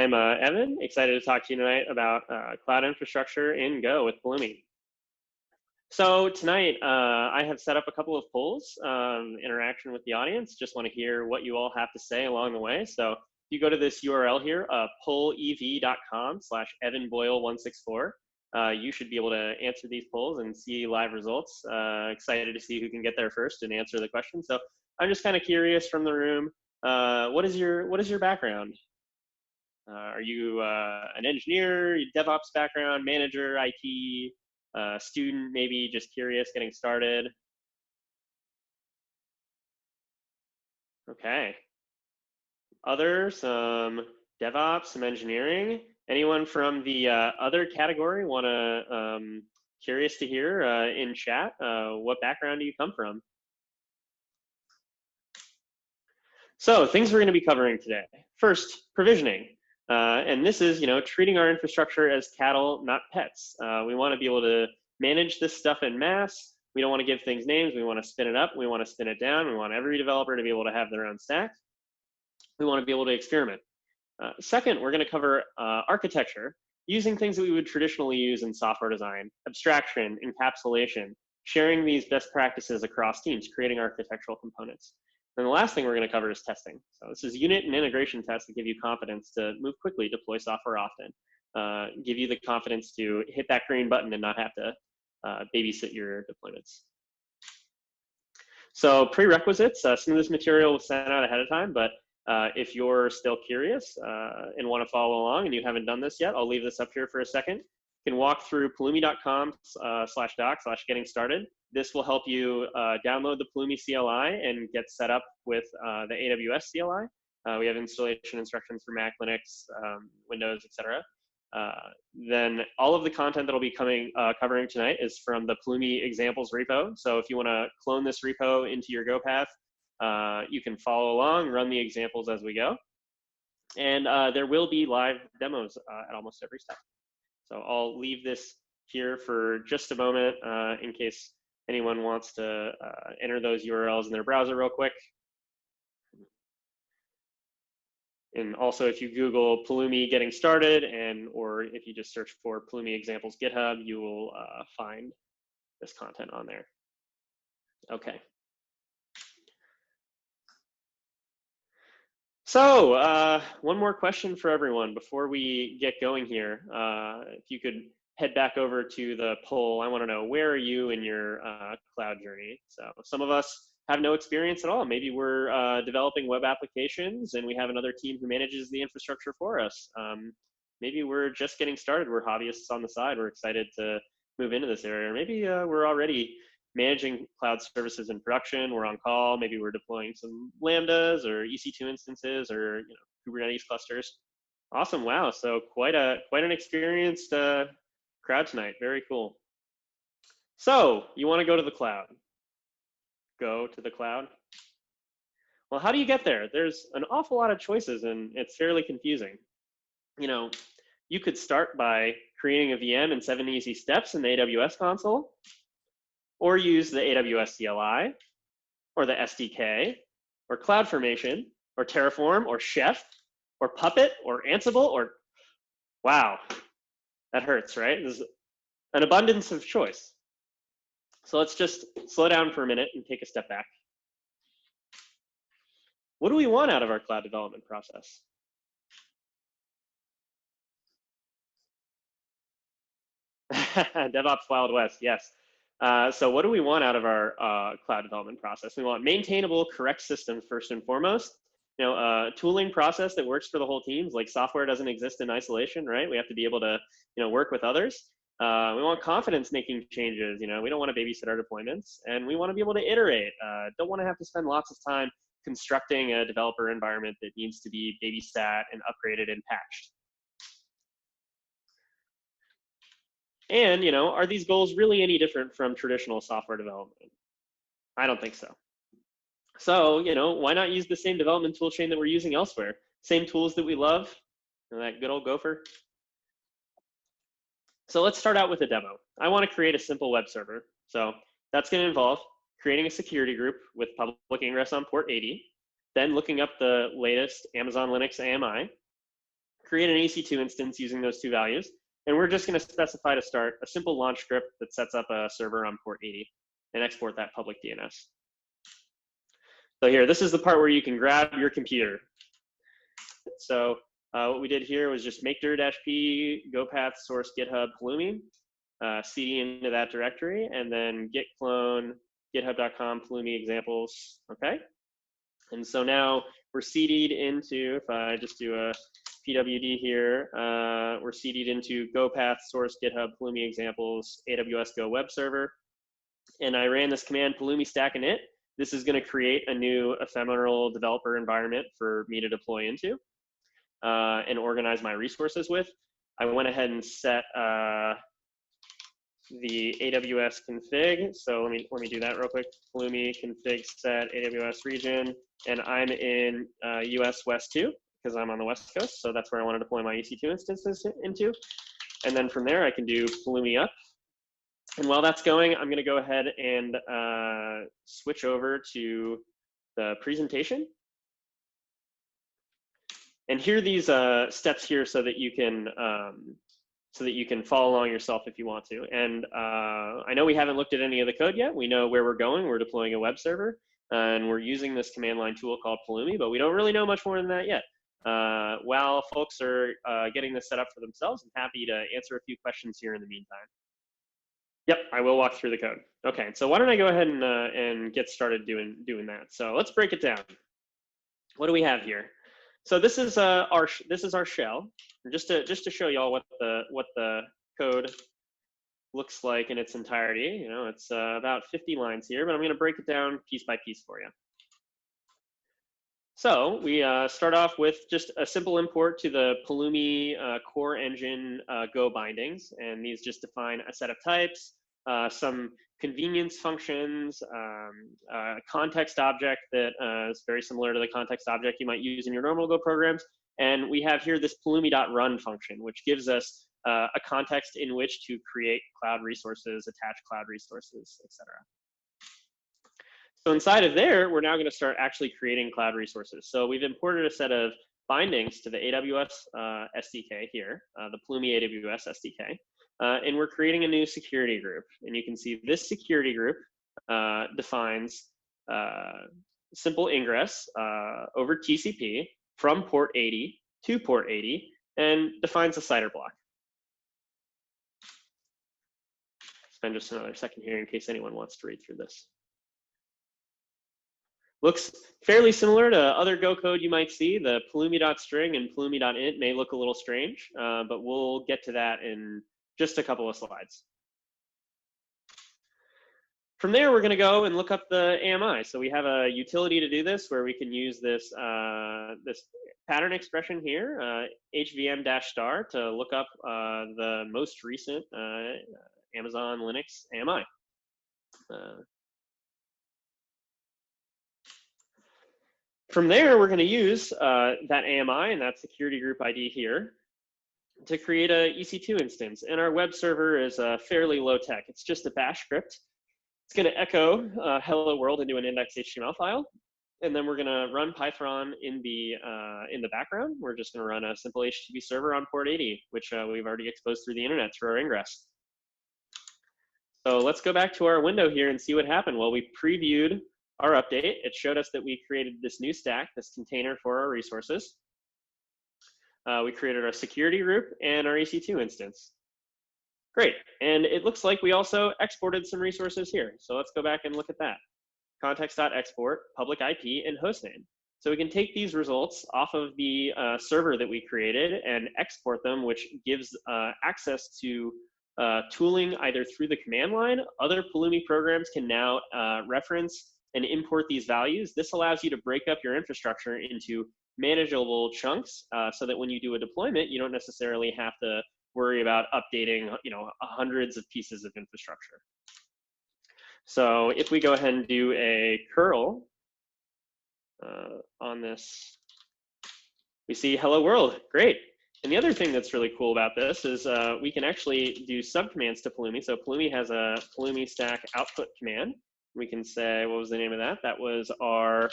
I'm Evan, excited to talk to you tonight about cloud infrastructure in Go with Pulumi. So tonight, I have set up a couple of polls, interaction with the audience. Just want to hear what you all have to say along the way. So if you go to this URL here, pollev.com/EvanBoyle164, you should be able to answer these polls and see live results. Excited to see who can get there first and answer the question. So I'm just kind of curious from the room, what is your background? Are you an engineer, DevOps background, manager, IT, student, maybe just curious, getting started? Okay. Others, some DevOps, some engineering. Anyone from the other category want to, curious to hear in chat, what background do you come from? So things we're going to be covering today. First, provisioning. And this is, treating our infrastructure as cattle, not pets. We want to be able to manage this stuff in mass. We don't want to give things names. We want to spin it up. We want to spin it down. We want every developer to be able to have their own stack. We want to be able to experiment. Second, we're going to cover architecture, using things that we would traditionally use in software design, abstraction, encapsulation, sharing these best practices across teams, creating architectural components. And the last thing we're going to cover is testing. So this is unit and integration tests that give you confidence to move quickly, deploy software often, give you the confidence to hit that green button and not have to babysit your deployments. So prerequisites, some of this material was sent out ahead of time, but if you're still curious and want to follow along and you haven't done this yet, I'll leave this up here for a second. You can walk through pulumi.com/doc/getting started. This will help you download the Pulumi CLI and get set up with the AWS CLI. We have installation instructions for Mac, Linux, Windows, etc. Then all of the content that I'll be covering tonight is from the Pulumi examples repo. So if you want to clone this repo into your Go path, you can follow along, run the examples as we go. And there will be live demos at almost every step. So I'll leave this here for just a moment in case anyone wants to enter those URLs in their browser real quick. And also, if you Google Pulumi getting started, or if you just search for Pulumi examples GitHub, you will find this content on there. Okay. So one more question for everyone before we get going here. If you could head back over to the poll, I want to know, where are you in your cloud journey? So some of us have no experience at all. Maybe we're developing web applications and we have another team who manages the infrastructure for us. Maybe we're just getting started. We're hobbyists on the side. We're excited to move into this area. Or maybe we're already managing cloud services in production. We're on call. Maybe we're deploying some Lambdas or EC2 instances or Kubernetes clusters. Awesome. Wow. So quite an experienced crowd tonight. Very cool. So you want to go to the cloud. Go to the cloud. Well, how do you get there? There's an awful lot of choices and it's fairly confusing. You could start by creating a VM in 7 easy steps in the AWS console, or use the AWS CLI, or the SDK, or CloudFormation, or Terraform, or Chef, or Puppet, or Ansible, or wow, that hurts, right? There's an abundance of choice. So let's just slow down for a minute and take a step back. What do we want out of our cloud development process? DevOps Wild West, yes. So what do we want out of our cloud development process? We want maintainable, correct systems first and foremost. A tooling process that works for the whole teams. Like software doesn't exist in isolation, right? We have to be able to, work with others. We want confidence making changes. We don't want to babysit our deployments, and we want to be able to iterate. Don't want to have to spend lots of time constructing a developer environment that needs to be babysat and upgraded and patched. And, are these goals really any different from traditional software development? I don't think so. So, why not use the same development toolchain that we're using elsewhere? Same tools that we love, that good old Gopher. So let's start out with a demo. I want to create a simple web server. So that's going to involve creating a security group with public ingress on port 80, then looking up the latest Amazon Linux AMI, create an EC2 instance using those two values. And we're just going to specify to start a simple launch script that sets up a server on port 80 and export that public DNS. So here, this is the part where you can grab your computer. So what we did here was just make dir-p, go path source GitHub Pulumi, cd into that directory, and then git clone github.com Pulumi examples, okay? And so now we're cd'd into, if I just do a pwd here, we're cd'd into go path source GitHub Pulumi examples AWS Go web server. And I ran this command Pulumi stack init. This is going to create a new ephemeral developer environment for me to deploy into and organize my resources with. I went ahead and set the AWS config. So let me do that real quick. Pulumi config set AWS region, and I'm in US West 2 because I'm on the West Coast. So that's where I want to deploy my EC2 instances into. And then from there, I can do Pulumi up. And while that's going, I'm going to go ahead and switch over to the presentation. And here are these steps here so that you can follow along yourself if you want to. And I know we haven't looked at any of the code yet. We know where we're going. We're deploying a web server, and we're using this command line tool called Pulumi, but we don't really know much more than that yet. While folks are getting this set up for themselves, I'm happy to answer a few questions here in the meantime. Yep, I will walk through the code. Okay, so why don't I go ahead and get started doing that. So let's break it down. What do we have here? So this is our shell. Just to show y'all what the code looks like in its entirety. You know, it's about 50 lines here, but I'm going to break it down piece by piece for you. So we start off with just a simple import to the Pulumi core engine Go bindings, and these just define a set of types, some convenience functions, context object that is very similar to the context object you might use in your normal Go programs. And we have here this Pulumi.run function, which gives us a context in which to create cloud resources, attach cloud resources, etc. So inside of there, we're now going to start actually creating cloud resources. So we've imported a set of bindings to the AWS SDK here, the Pulumi AWS SDK. And we're creating a new security group. And you can see this security group defines simple ingress over TCP from port 80 to port 80 and defines a CIDR block. Spend just another second here in case anyone wants to read through this. Looks fairly similar to other Go code you might see. The Pulumi.string and Pulumi.int may look a little strange, but we'll get to that in just a couple of slides. From there, we're going to go and look up the AMI. So we have a utility to do this where we can use this, this pattern expression here, hvm-star, to look up the most recent Amazon Linux AMI. From there, we're going to use that AMI and that security group ID here to create a EC2 instance. And our web server is fairly low tech. It's just a bash script. It's going to echo hello world into an index.html file. And then we're going to run Python in the background. We're just going to run a simple HTTP server on port 80, which we've already exposed through the internet through our ingress. So let's go back to our window here and see what happened. Well, we previewed our update. It showed us that we created this new stack, this container for our resources. We created our security group and our EC2 instance. Great, and it looks like we also exported some resources here. So let's go back and look at that. Context.export, public IP, and hostname. So we can take these results off of the server that we created and export them, which gives access to tooling either through the command line. Other Pulumi programs can now reference and import these values. This allows you to break up your infrastructure into manageable chunks so that when you do a deployment, you don't necessarily have to worry about updating, hundreds of pieces of infrastructure. So if we go ahead and do a curl on this, we see hello world, great. And the other thing that's really cool about this is we can actually do subcommands to Pulumi. So Pulumi has a Pulumi stack output command. We can say, what was the name of that? That was our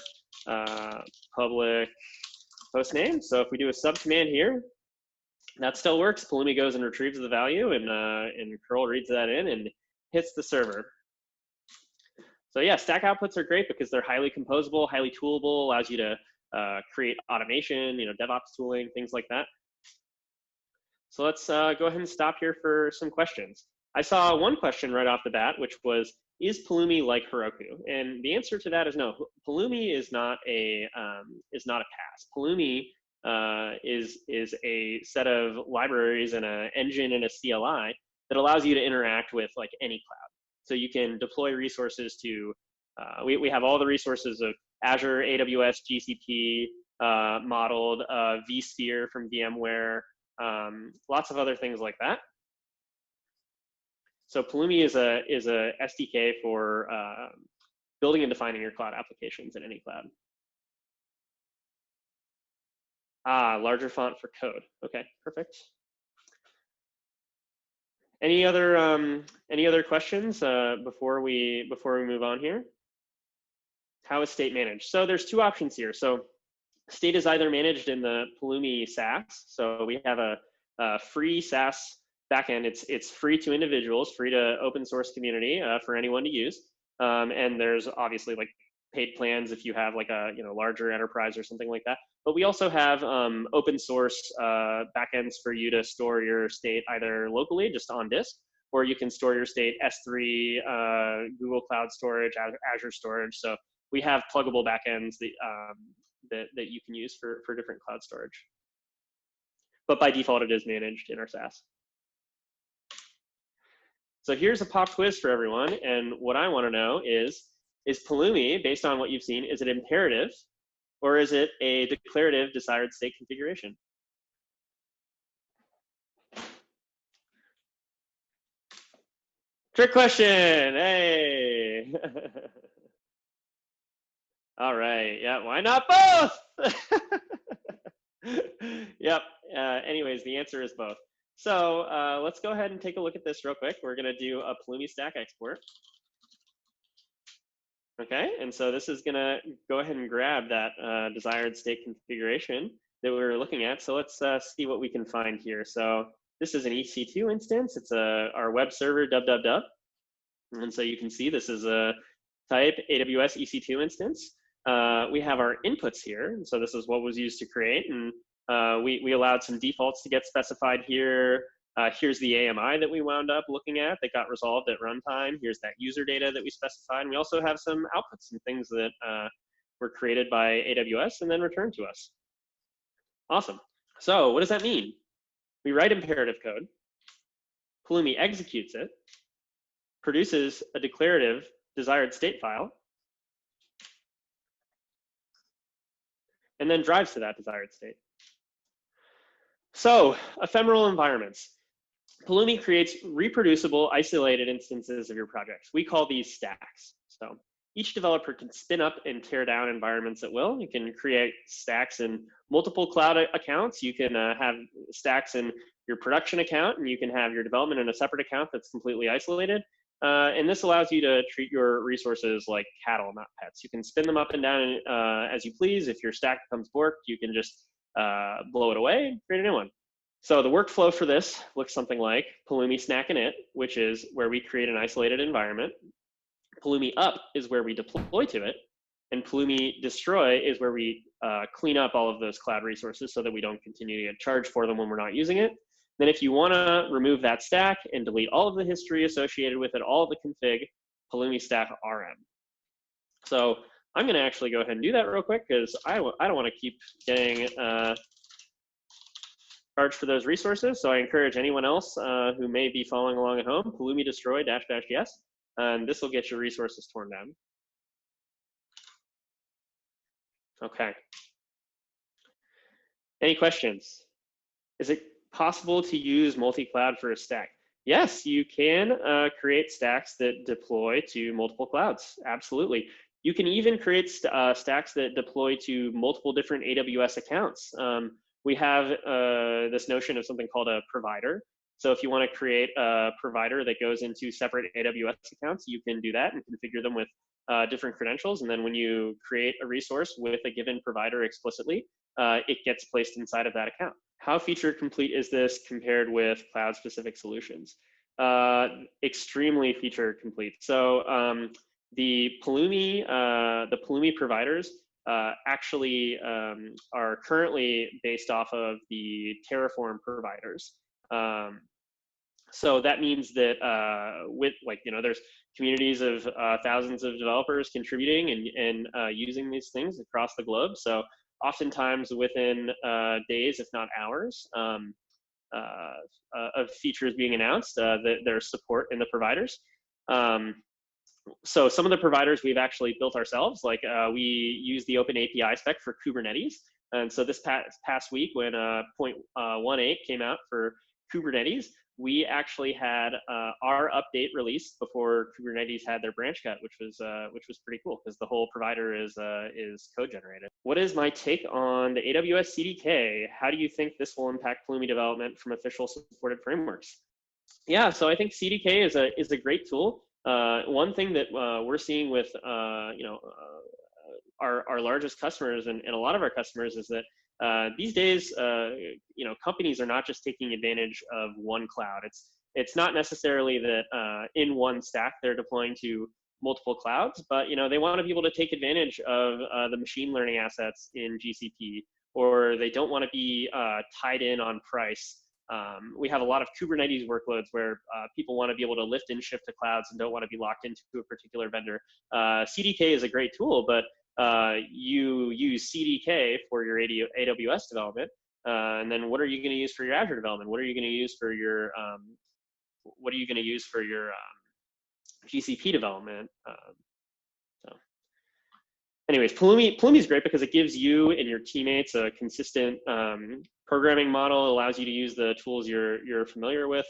public host name. So if we do a subcommand here, That still works. Pulumi goes and retrieves the value, and curl reads that in and hits the server. So yeah, stack outputs are great because they're highly composable, highly toolable, allows you to create automation, DevOps tooling, things like that. So let's go ahead and stop here for some questions. I saw one question right off the bat, which was, is Pulumi like Heroku? And the answer to that is no. Pulumi is not a PaaS. Pulumi is a set of libraries and an engine and a CLI that allows you to interact with like any cloud. So you can deploy resources to, we have all the resources of Azure, AWS, GCP, modeled, vSphere from VMware, lots of other things like that. So Pulumi is a SDK for building and defining your cloud applications in any cloud. Larger font for code. Okay, perfect. Any other questions before we move on here? How is state managed? So there's two options here. So state is either managed in the Pulumi SaaS. So we have a free SaaS backend. It's free to individuals, free to open source community for anyone to use. And there's obviously like paid plans if you have like a larger enterprise or something like that. But we also have open source backends for you to store your state either locally, just on disk, or you can store your state S3, Google Cloud Storage, Azure Storage. So we have pluggable backends that you can use for different cloud storage. But by default, it is managed in our SaaS. So here's a pop quiz for everyone. And what I want to know is Pulumi, based on what you've seen, is it imperative or is it a declarative desired state configuration? Trick question, hey. All right, yeah, why not both? Yep, anyways, the answer is both. So let's go ahead and take a look at this real quick. We're gonna do a Pulumi stack export. Okay, and so this is gonna go ahead and grab that desired state configuration that we were looking at. So let's see what we can find here. So this is an EC2 instance. It's our web server www. And so you can see this is a type AWS EC2 instance. We have our inputs here. And so this is what was used to create. And we allowed some defaults to get specified here. Here's the AMI that we wound up looking at that got resolved at runtime. Here's that user data that we specified. And we also have some outputs and things that were created by AWS and then returned to us. Awesome. So what does that mean? We write imperative code. Pulumi executes it, produces a declarative desired state file, and then drives to that desired state. So ephemeral environments. Pulumi creates reproducible, isolated instances of your projects. We call these stacks. So each developer can spin up and tear down environments at will. You can create stacks in multiple cloud accounts. You can have stacks in your production account, and you can have your development in a separate account that's completely isolated. And this allows you to treat your resources like cattle, not pets. You can spin them up and down as you please. If your stack becomes borked, you can just blow it away and create a new one. So the workflow for this looks something like Pulumi snack init, which is where we create an isolated environment. Pulumi up is where we deploy to it. And Pulumi destroy is where we clean up all of those cloud resources so that we don't continue to get charged for them when we're not using it. Then if you want to remove that stack and delete all of the history associated with it, all of the config, Pulumi stack RM. So I'm going to actually go ahead and do that real quick because I don't want to keep getting charged for those resources. So I encourage anyone else who may be following along at home, Pulumi destroy --yes, and this will get your resources torn down. Okay. Any questions? Is it possible to use multi-cloud for a stack? Yes, you can create stacks that deploy to multiple clouds. Absolutely. You can even create stacks that deploy to multiple different AWS accounts. We have this notion of something called a provider. So if you want to create a provider that goes into separate AWS accounts, you can do that and configure them with different credentials. And then when you create a resource with a given provider explicitly, it gets placed inside of that account. How feature complete is this compared with cloud-specific solutions? Extremely feature complete. So the Pulumi providers actually are currently based off of the Terraform providers. So that means that with there's communities of thousands of developers contributing and using these things across the globe. So oftentimes within days, if not hours, of features being announced, there's support in the providers. So some of the providers we've actually built ourselves, like we use the Open API spec for Kubernetes. And so this past week when 0.18 came out for Kubernetes, we actually had our update released before Kubernetes had their branch cut, which was pretty cool because the whole provider is code generated. What is my take on the AWS CDK? How do you think this will impact Pulumi development from official supported frameworks? Yeah, so I think CDK is a great tool. One thing that we're seeing with our largest customers and a lot of our customers is that these days, companies are not just taking advantage of one cloud. It's not necessarily that in one stack they're deploying to multiple clouds, but they want to be able to take advantage of the machine learning assets in GCP, or they don't want to be tied in on price. We have a lot of Kubernetes workloads where people want to be able to lift and shift to clouds and don't want to be locked into a particular vendor. CDK is a great tool, but you use CDK for your AWS development, and then what are you going to use for your Azure development? What are you going to use for your GCP development? So, anyways, Pulumi is great because it gives you and your teammates a consistent programming model. It allows you to use the tools you're familiar with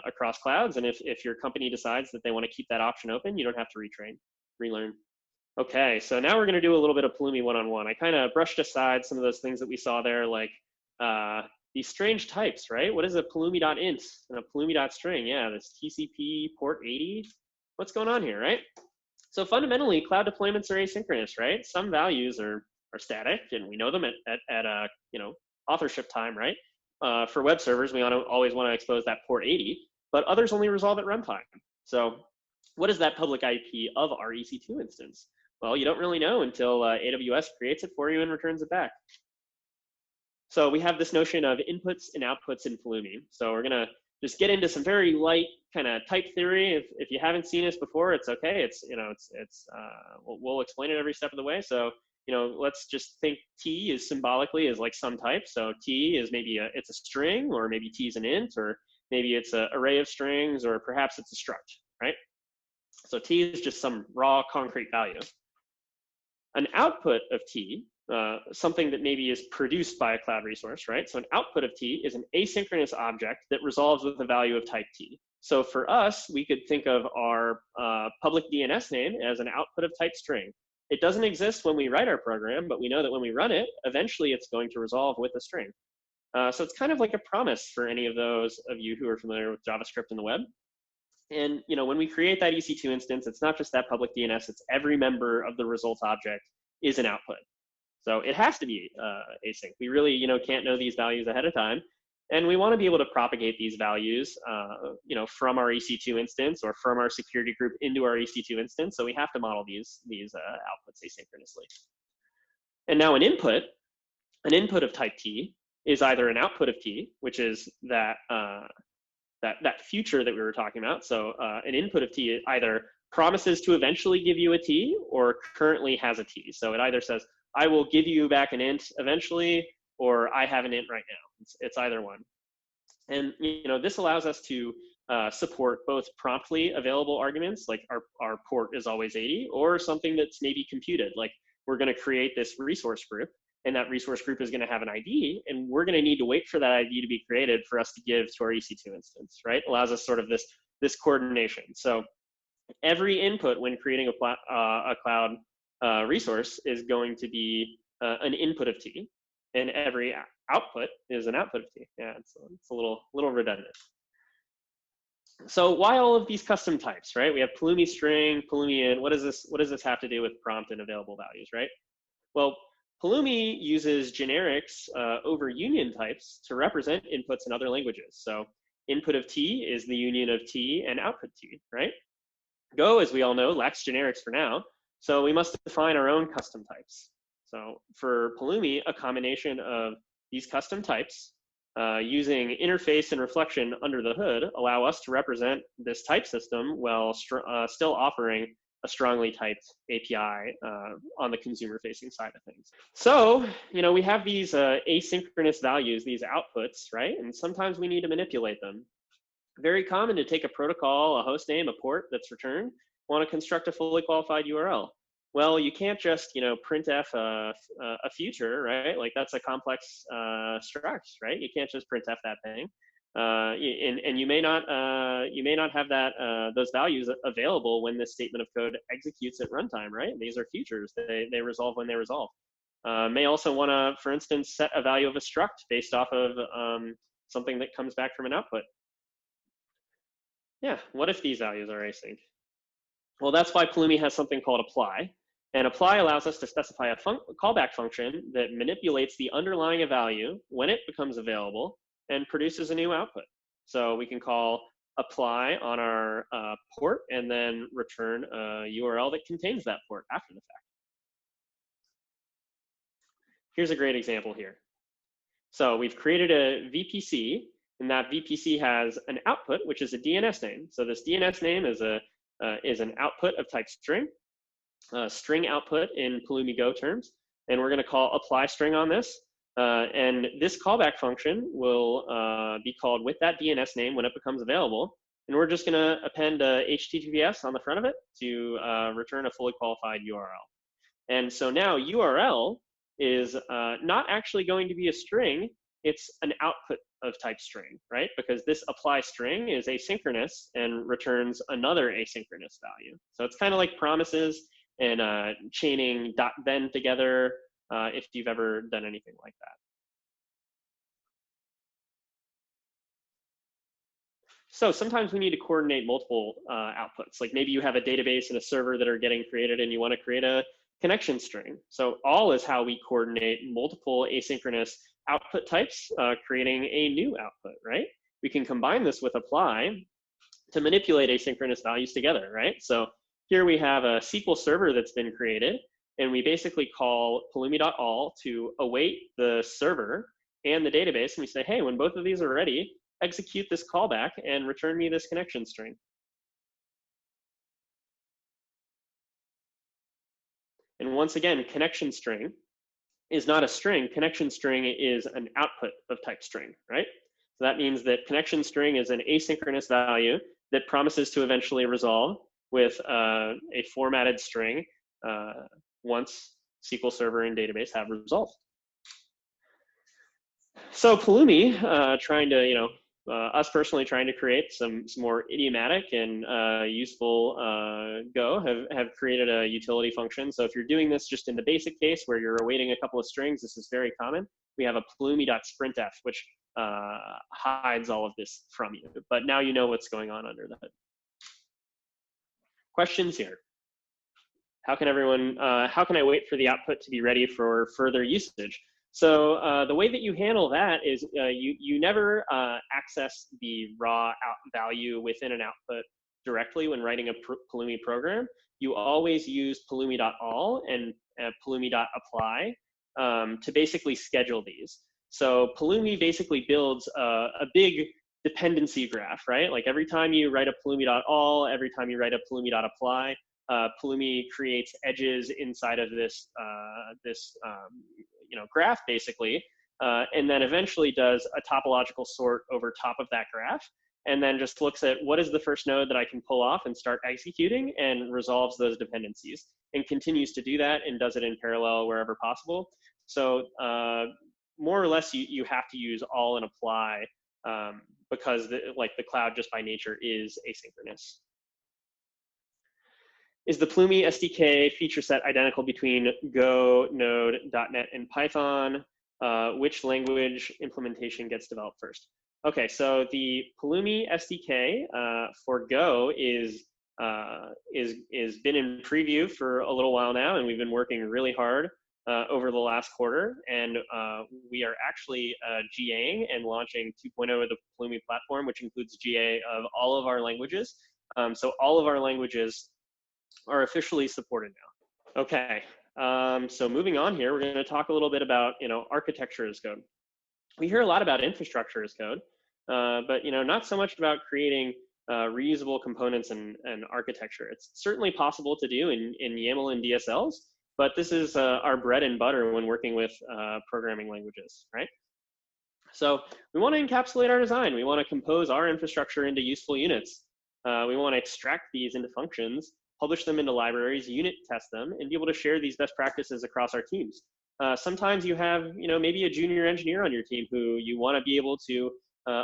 across clouds, and if your company decides that they want to keep that option open, you don't have to relearn. Okay, so now we're going to do a little bit of Pulumi one-on-one. I kind of brushed aside some of those things that we saw there, like these strange types, right? What is a Pulumi.int and a Pulumi.string? Yeah, this TCP port 80. What's going on here, right? So fundamentally, cloud deployments are asynchronous, right? Some values are static, and we know them at authorship time, right? For web servers, we always want to expose that port 80, but others only resolve at runtime. So what is that public IP of our EC2 instance? Well, you don't really know until AWS creates it for you and returns it back. So we have this notion of inputs and outputs in Pulumi. So we're gonna just get into some very light kind of type theory. If you haven't seen this before, it's okay. We'll explain it every step of the way. So let's just think T is symbolically as like some type. So T is maybe it's a string, or maybe T is an int, or maybe it's an array of strings, or perhaps it's a struct, right? So T is just some raw concrete value. An output of T, something that maybe is produced by a cloud resource, right? So an output of T is an asynchronous object that resolves with a value of type T. So for us, we could think of our public DNS name as an output of type string. It doesn't exist when we write our program, but we know that when we run it, eventually it's going to resolve with a string. So it's kind of like a promise for any of those of you who are familiar with JavaScript and the web. And when we create that EC2 instance, it's not just that public DNS, it's every member of the results object is an output. So it has to be async. We really can't know these values ahead of time. And we want to be able to propagate these values from our EC2 instance or from our security group into our EC2 instance. So we have to model these outputs asynchronously. And now an input of type T is either an output of T, which is that future that we were talking about. So an input of T either promises to eventually give you a T or currently has a T. So it either says, I will give you back an int eventually, or I have an int right now. It's either one. And this allows us to support both promptly available arguments, like our port is always 80, or something that's maybe computed, like we're going to create this resource group, and that resource group is going to have an ID, and we're going to need to wait for that ID to be created for us to give to our EC2 instance, right? Allows us sort of this coordination. So every input when creating a cloud resource is going to be an input of T, and every output is an output of T. Yeah, it's a little redundant. So why all of these custom types, right? We have Pulumi string, Pulumi int. What does this have to do with prompt and available values, right? Well, Pulumi uses generics over union types to represent inputs in other languages. So input of T is the union of T and output T, right? Go, as we all know, lacks generics for now, so we must define our own custom types. So for Pulumi, a combination of these custom types using interface and reflection under the hood allow us to represent this type system while still offering a strongly typed API on the consumer-facing side of things. So, we have these asynchronous values, these outputs, right? And sometimes we need to manipulate them. Very common to take a protocol, a host name, a port that's returned, want to construct a fully qualified URL. Well, you can't just, printf a future, right? Like that's a complex struct, right? You can't just printf that thing. And you may not have that those values available when this statement of code executes at runtime, right? These are futures. They resolve when they resolve. May also want to, for instance, set a value of a struct based off of something that comes back from an output. Yeah, what if these values are async? Well, that's why Pulumi has something called apply. And apply allows us to specify a callback function that manipulates the underlying value when it becomes available and produces a new output. So we can call apply on our port and then return a URL that contains that port after the fact. Here's a great example here. So we've created a VPC, and that VPC has an output, which is a DNS name. So this DNS name is an output of type string, string output in Pulumi Go terms, and we're going to call apply string on this. And this callback function will be called with that DNS name when it becomes available. And we're just going to append a HTTPS on the front of it to return a fully qualified URL. And so now URL is not actually going to be a string, it's an output of type string, right? Because this apply string is asynchronous and returns another asynchronous value. So it's kind of like promises and chaining .then together, if you've ever done anything like that. So sometimes we need to coordinate multiple outputs. Like maybe you have a database and a server that are getting created and you want to create a connection string. So all is how we coordinate multiple asynchronous output types, creating a new output, right? We can combine this with apply to manipulate asynchronous values together, right? So here we have a SQL server that's been created, and we basically call pulumi.all to await the server and the database, and we say, hey, when both of these are ready, execute this callback and return me this connection string. And once again, connection string is not a string. Connection string is an output of type string, right? So that means that connection string is an asynchronous value that promises to eventually resolve with a formatted string once SQL Server and database have resolved. So Pulumi, trying to, us personally trying to create some more idiomatic and useful Go have created a utility function. So if you're doing this just in the basic case where you're awaiting a couple of strings, this is very common. We have a pulumi.sprintf, which hides all of this from you. But now you know what's going on under the hood. Questions here? How can everyone, how can I wait for the output to be ready for further usage? So the way that you handle that is you never access the raw value within an output directly when writing a Pulumi program. You always use pulumi.all and pulumi.apply to basically schedule these. So Pulumi basically builds a big dependency graph, right? Like every time you write a pulumi.all, every time you write a pulumi.apply, Pulumi creates edges inside of this graph basically, and then eventually does a topological sort over top of that graph, and then just looks at what is the first node that I can pull off and start executing and resolves those dependencies, and continues to do that and does it in parallel wherever possible. So more or less you have to use all and apply because the cloud just by nature is asynchronous. Is the Pulumi SDK feature set identical between Go, Node, .NET, and Python? Which language implementation gets developed first? Okay, so the Pulumi SDK for Go is been in preview for a little while now, and we've been working really hard over the last quarter, and we are actually GAing and launching 2.0 of the Pulumi platform, which includes GA of all of our languages. So all of our languages are officially supported now. Okay, so moving on here, we're going to talk a little bit about architecture as code. We hear a lot about infrastructure as code, but not so much about creating reusable components and architecture. It's certainly possible to do in YAML and DSLs, but this is our bread and butter when working with programming languages, right? So we want to encapsulate our design. We want to compose our infrastructure into useful units. We want to extract these into functions, publish them into libraries, unit test them, and be able to share these best practices across our teams. Sometimes you have, maybe a junior engineer on your team who you want to be able to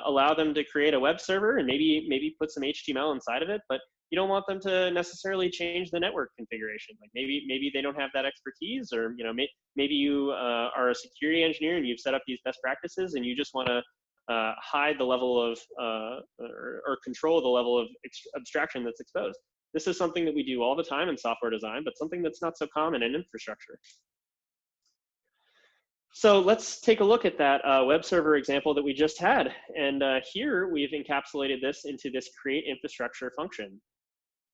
allow them to create a web server and maybe put some HTML inside of it, but you don't want them to necessarily change the network configuration. Like maybe they don't have that expertise, or maybe you are a security engineer and you've set up these best practices and you just want to hide the level of or control the level of abstraction that's exposed. This is something that we do all the time in software design, but something that's not so common in infrastructure. So let's take a look at that web server example that we just had. And here we've encapsulated this into this create infrastructure function.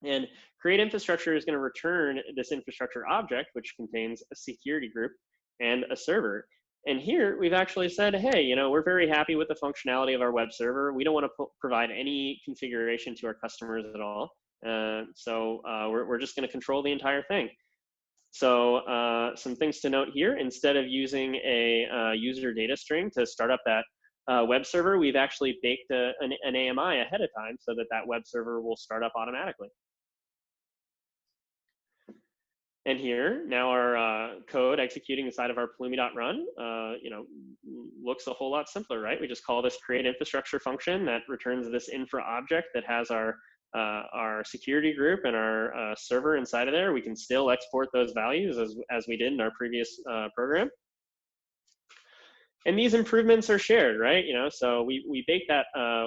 And create infrastructure is going to return this infrastructure object, which contains a security group and a server. And here we've actually said, hey, we're very happy with the functionality of our web server. We don't want to provide any configuration to our customers at all. So we're just going to control the entire thing. So some things to note here: instead of using a user data string to start up that web server, we've actually baked an AMI ahead of time so that web server will start up automatically. And here, now our code executing inside of our Pulumi.run, looks a whole lot simpler, right? We just call this create infrastructure function that returns this infra object that has our security group and our server inside of there. We can still export those values as we did in our previous program. And these improvements are shared, right? So we bake that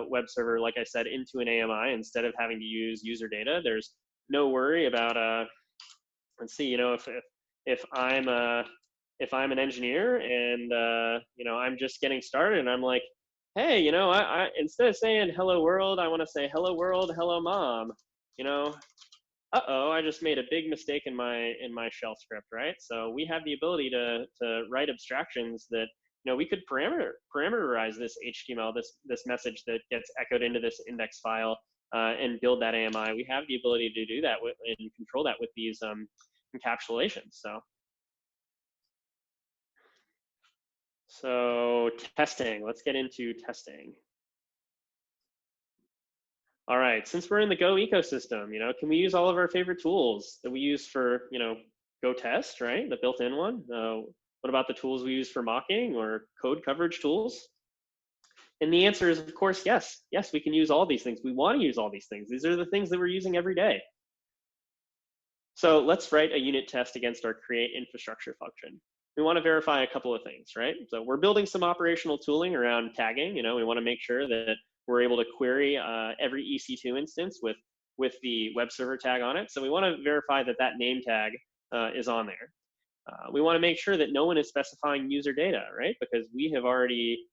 web server, like I said, into an AMI instead of having to use user data. There's no worry about let's see, if I'm an engineer and I'm just getting started and I'm like, hey, I instead of saying hello world, I want to say hello world, hello mom. Uh-oh, I just made a big mistake in my shell script, right? So we have the ability to write abstractions that we could parameterize this HTML, this message that gets echoed into this index file, and build that AMI. We have the ability to do that and control that with these encapsulations. So testing, let's get into testing. All right, since we're in the Go ecosystem, can we use all of our favorite tools that we use for, Go test, right? The built-in one. What about the tools we use for mocking or code coverage tools? And the answer is, of course, yes. Yes, we can use all these things. We want to use all these things. These are the things that we're using every day. So let's write a unit test against our create infrastructure function. We want to verify a couple of things, right? So we're building some operational tooling around tagging. We want to make sure that we're able to query every EC2 instance with the web server tag on it. So we want to verify that name tag is on there. We want to make sure that no one is specifying user data, right? Because we have already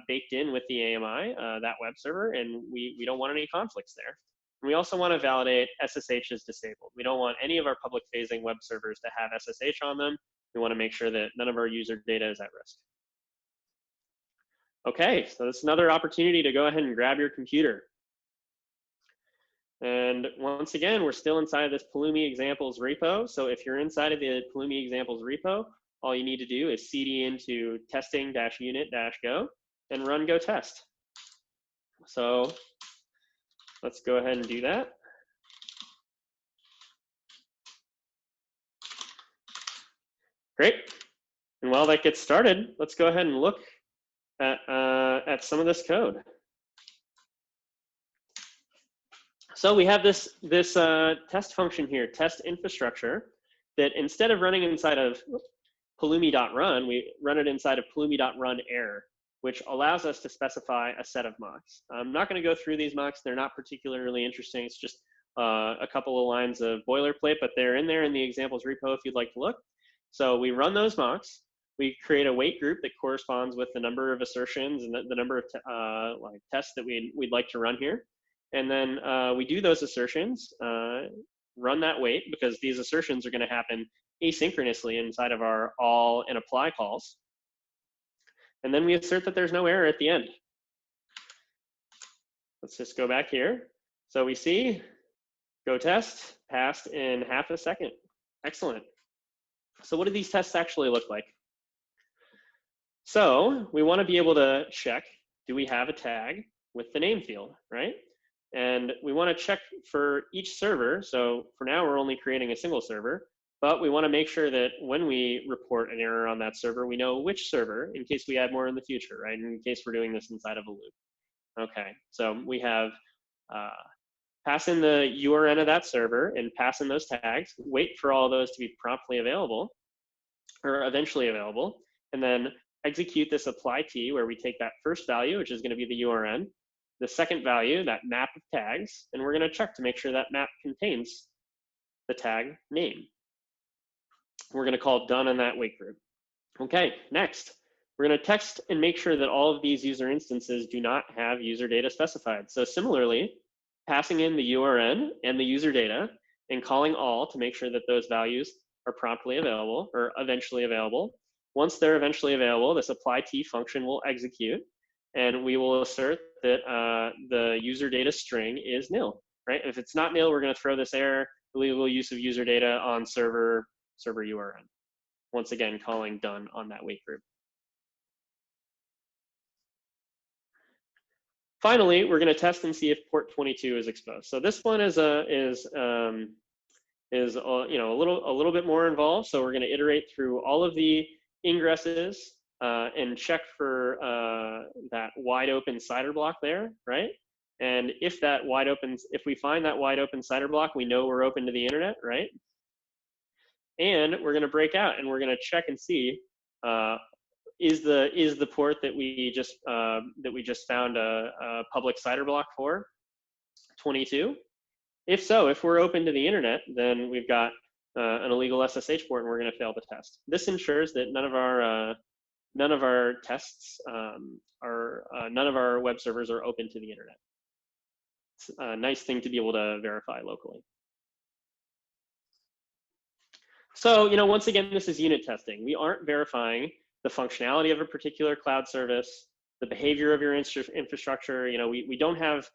baked in with the AMI that web server, and we don't want any conflicts there. And we also want to validate SSH is disabled. We don't want any of our public facing web servers to have SSH on them. We want to make sure that none of our user data is at risk. Okay, so this is another opportunity to go ahead and grab your computer. And once again, we're still inside of this Pulumi examples repo. So if you're inside of the Pulumi examples repo, all you need to do is cd into testing-unit-go and run go test. So let's go ahead and do that. Great. And while that gets started, let's go ahead and look at some of this code. So we have this test function here, test infrastructure, that instead of running inside of Pulumi.run, we run it inside of Pulumi.run error, which allows us to specify a set of mocks. I'm not going to go through these mocks. They're not particularly interesting. It's just a couple of lines of boilerplate, but they're in there in the examples repo if you'd like to look. So we run those mocks. We create a wait group that corresponds with the number of assertions and the number of like tests that we'd like to run here. And then we do those assertions, run that wait, because these assertions are going to happen asynchronously inside of our all and apply calls. And then we assert that there's no error at the end. Let's just go back here. So we see go test passed in half a second. Excellent. So what do these tests actually look like? So we want to be able to check, do we have a tag with the name field, right? And we want to check for each server. So for now, we're only creating a single server, but we want to make sure that when we report an error on that server, we know which server in case we add more in the future, right? In case we're doing this inside of a loop. Okay, so we have pass in the URN of that server and pass in those tags, wait for all those to be promptly available or eventually available, and then execute this apply T where we take that first value, which is going to be the URN, the second value, that map of tags, and we're going to check to make sure that map contains the tag name. We're going to call done on that wait group. Okay, next, we're going to text and make sure that all of these user instances do not have user data specified. So similarly, passing in the URN and the user data and calling all to make sure that those values are promptly available or eventually available. Once they're eventually available, this apply T function will execute, and we will assert that the user data string is nil, right? If it's not nil, we're going to throw this error, illegal use of user data on server URN. Once again, calling done on that wait group. Finally, we're going to test and see if port 22 is exposed. So this one is a little bit more involved. So we're going to iterate through all of the ingresses and check for that wide open CIDR block there, right? And if we find that wide open CIDR block, we know we're open to the internet, right? And we're going to break out and we're going to check and see is the port that we just found a public CIDR block for 22? If so, if we're open to the internet, then we've got an illegal SSH port and we're going to fail the test. This ensures that none of our tests none of our web servers are open to the internet. It's a nice thing to be able to verify locally. So, once again, this is unit testing. We aren't verifying the functionality of a particular cloud service, the behavior of your infrastructure. We don't have,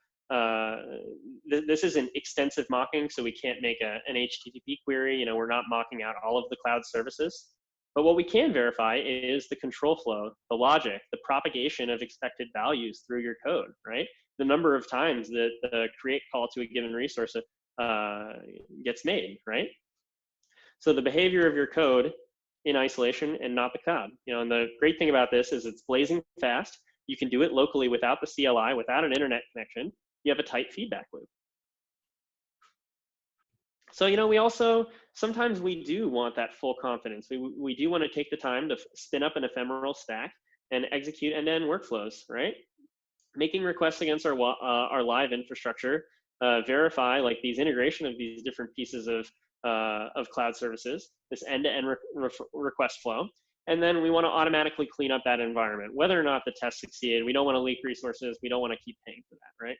this isn't extensive mocking, so we can't make an HTTP query. We're not mocking out all of the cloud services. But what we can verify is the control flow, the logic, the propagation of expected values through your code, right? The number of times that the create call to a given resource gets made, right? So the behavior of your code in isolation and not the cloud. And the great thing about this is it's blazing fast. You can do it locally without the CLI, without an internet connection. You have a tight feedback loop. So, we also, sometimes we do want that full confidence. We do want to take the time to spin up an ephemeral stack and execute end-to-end workflows, right? Making requests against our live infrastructure, verify like these integration of these different pieces of cloud services, this end-to-end request flow. And then we want to automatically clean up that environment. Whether or not the test succeeded, we don't want to leak resources. We don't want to keep paying for that, right?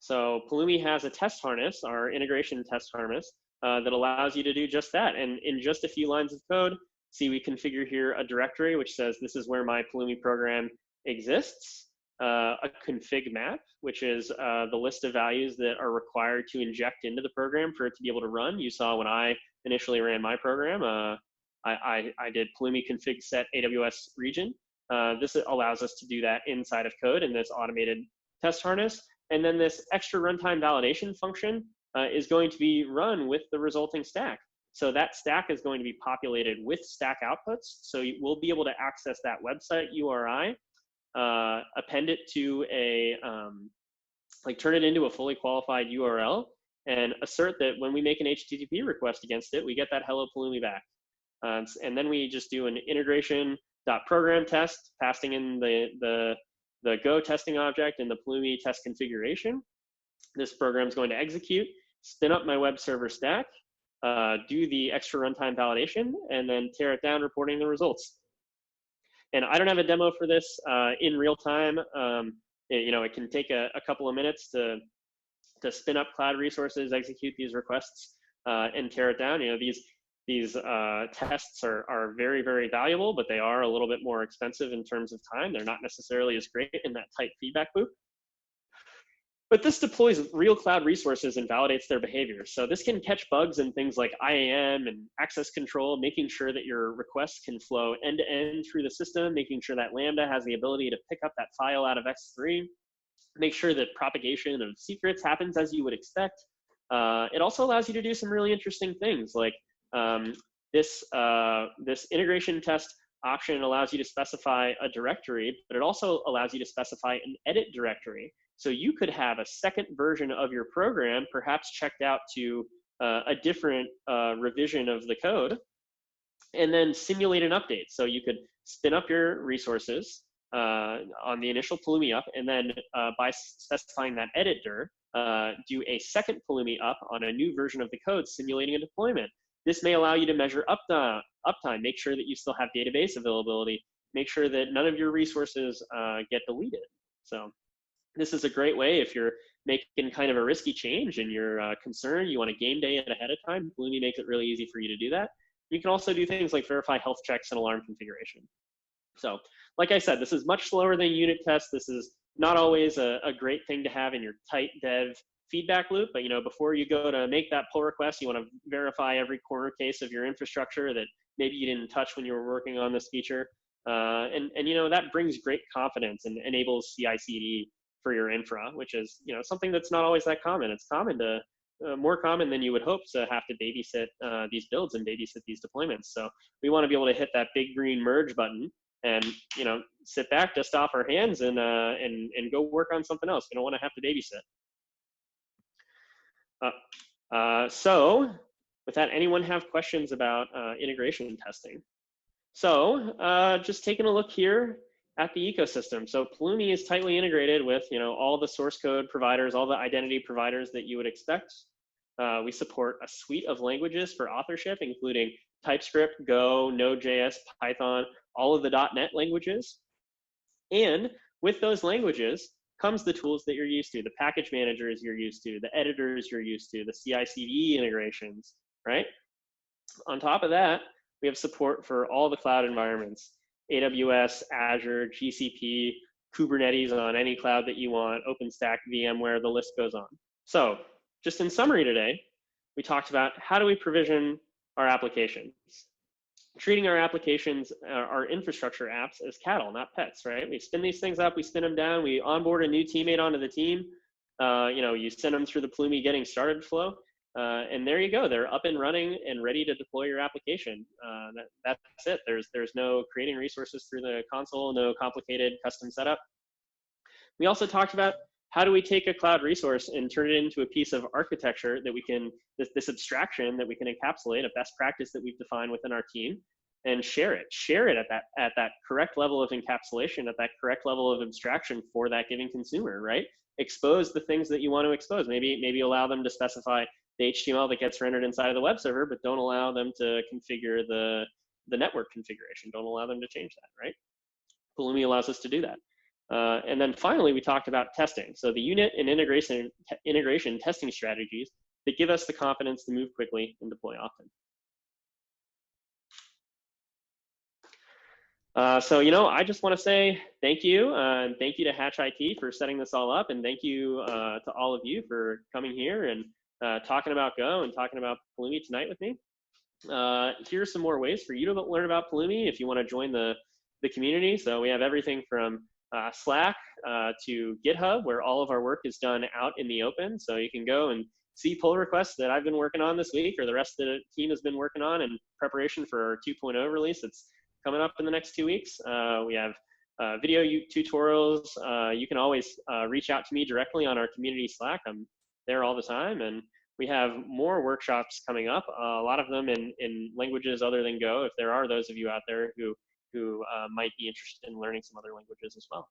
So Pulumi has a test harness, our integration test harness, that allows you to do just that. And in just a few lines of code, see, we configure here a directory which says this is where my Pulumi program exists, a config map, which is the list of values that are required to inject into the program for it to be able to run. You saw when I initially ran my program, I did Pulumi config set AWS region. This allows us to do that inside of code in this automated test harness. And then this extra runtime validation function is going to be run with the resulting stack. So that stack is going to be populated with stack outputs. So we'll be able to access that website URI, append it to turn it into a fully qualified URL, and assert that when we make an HTTP request against it, we get that hello Pulumi back. And then we just do an integration.program test, passing in the Go testing object and the Pulumi test configuration. This program is going to execute, spin up my web server stack, do the extra runtime validation, and then tear it down, reporting the results. And I don't have a demo for this in real time. It can take a couple of minutes to spin up cloud resources, execute these requests, and tear it down. These tests are very, very valuable, but they are a little bit more expensive in terms of time. They're not necessarily as great in that tight feedback loop. But this deploys real cloud resources and validates their behavior. So this can catch bugs in things like IAM and access control, making sure that your requests can flow end to end through the system, making sure that Lambda has the ability to pick up that file out of S3, make sure that propagation of secrets happens as you would expect. It also allows you to do some really interesting things, like this integration test option allows you to specify a directory, but it also allows you to specify an edit directory. So you could have a second version of your program, perhaps checked out to a different revision of the code, and then simulate an update. So you could spin up your resources on the initial Pulumi up, and then by specifying that editor, do a second Pulumi up on a new version of the code, simulating a deployment. This may allow you to measure uptime, make sure that you still have database availability, make sure that none of your resources get deleted. So this is a great way if you're making kind of a risky change and you're concerned, you want to game day it ahead of time. Pulumi makes it really easy for you to do that. You can also do things like verify health checks and alarm configuration. So like I said, this is much slower than unit tests. This is not always a great thing to have in your tight dev feedback loop, but before you go to make that pull request, you want to verify every corner case of your infrastructure that maybe you didn't touch when you were working on this feature. And that brings great confidence and enables CI/CD for your infra, which is something that's not always that common. It's more common than you would hope to have to babysit these builds and babysit these deployments. So we want to be able to hit that big green merge button and sit back, dust off our hands, and go work on something else. We don't want to have to babysit. So with that, anyone have questions about integration testing? So just taking a look here at the ecosystem. So Pulumi is tightly integrated with all the source code providers, all the identity providers that you would expect. We support a suite of languages for authorship, including TypeScript, Go, Node.js, Python, all of the .NET languages. And with those languages comes the tools that you're used to, the package managers you're used to, the editors you're used to, the CI/CD integrations, right? On top of that, we have support for all the cloud environments, AWS, Azure, GCP, Kubernetes on any cloud that you want, OpenStack, VMware, the list goes on. So just in summary today, we talked about how do we provision our applications, treating our applications, our infrastructure apps as cattle, not pets, right? We spin these things up, we spin them down, we onboard a new teammate onto the team. You send them through the Pulumi getting started flow, and there you go. They're up and running and ready to deploy your application. That's it. There's no creating resources through the console, no complicated custom setup. We also talked about how do we take a cloud resource and turn it into a piece of architecture that we can, this abstraction that we can encapsulate, a best practice that we've defined within our team, and share it at that correct level of encapsulation, at that correct level of abstraction for that given consumer, right? Expose the things that you want to expose. Maybe allow them to specify the HTML that gets rendered inside of the web server, but don't allow them to configure the network configuration. Don't allow them to change that, right? Pulumi allows us to do that. And then finally, we talked about testing. So the unit and integration testing strategies that give us the confidence to move quickly and deploy often. So, I just want to say thank you. And thank you to Hatch IT for setting this all up. And thank you to all of you for coming here and talking about Go and talking about Pulumi tonight with me. Here are some more ways for you to learn about Pulumi if you want to join the community. So we have everything from Slack to GitHub, where all of our work is done out in the open. So you can go and see pull requests that I've been working on this week, or the rest of the team has been working on in preparation for our 2.0 release. It's coming up in the next 2 weeks. We have video tutorials. You can always reach out to me directly on our community Slack. I'm there all the time. And we have more workshops coming up, a lot of them in languages other than Go, if there are those of you out there who might be interested in learning some other languages as well.